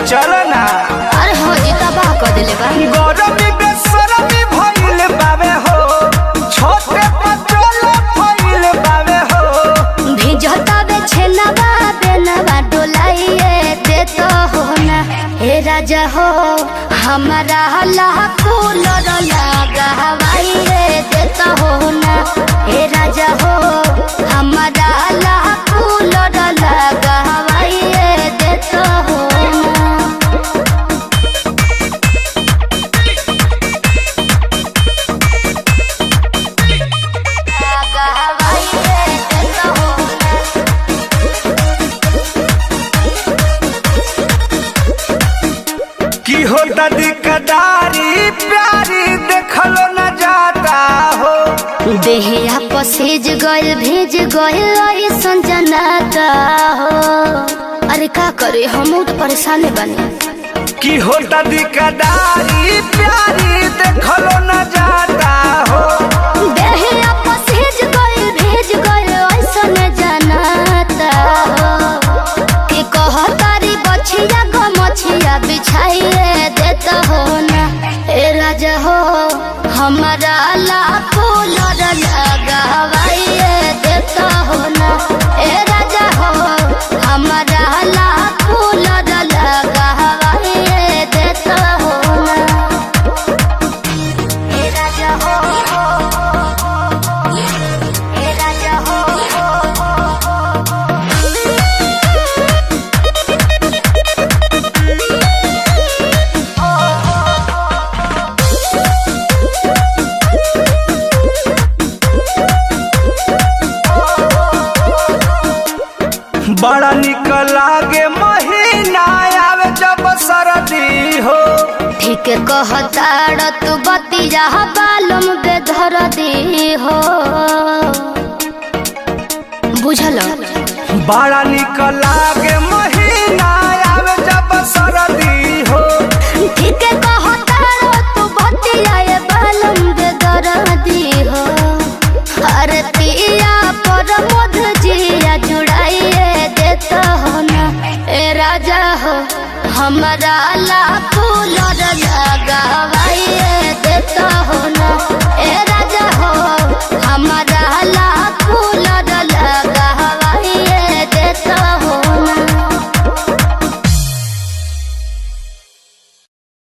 चलो ना। अरे हो जी तबाह कर देले बा। गरमी बेसरमी भइल बावे हो, छोटे पचोला भइल बावे हो। भिजता बे छेनवा बेनवा डोलाइए दे तो हो ना। हे राजा हो हमारा लाखों लड़ लगा हवाइए दे तो हो ना। हे राजा हो हमारा लाखों लड़ लगा हवाइए दे तो हो ना। की होता दिकदारी प्यारी देखलो न जाता हो। देहिया पसेज गइल भेज गइल ऐसन जनाता हो। अरे का करे हम तो परेशान बने। की होता दिकदारी प्यारी देखलो न जाता हो। देहिया पसेज गइल भेज गइल ऐसन जनाता हो। कि कहतारी बछिया गमछिया बिछाइए देता हो ना। ए राजा हो हमारा लाखों लड़ लगावाइए देता हो ना। ए राजा हो हमारा लाखों लड़ लगावाइए देता हो ना। ए राजा हो ए राजा हो बड़ा निक लागे महीना आवे जब सरदी हो। ठीक कहताड़ तू बतिया बालम बेधर दी हो। बुझल बड़ा निक लागे महीना आवे जब सरदी हो। ठीक कहताड़ तू बतिया बालम बेधर दी हो। अरे पिया पर मध जिया जुड़ाइए देता हो ना। ए राजा हो हमारा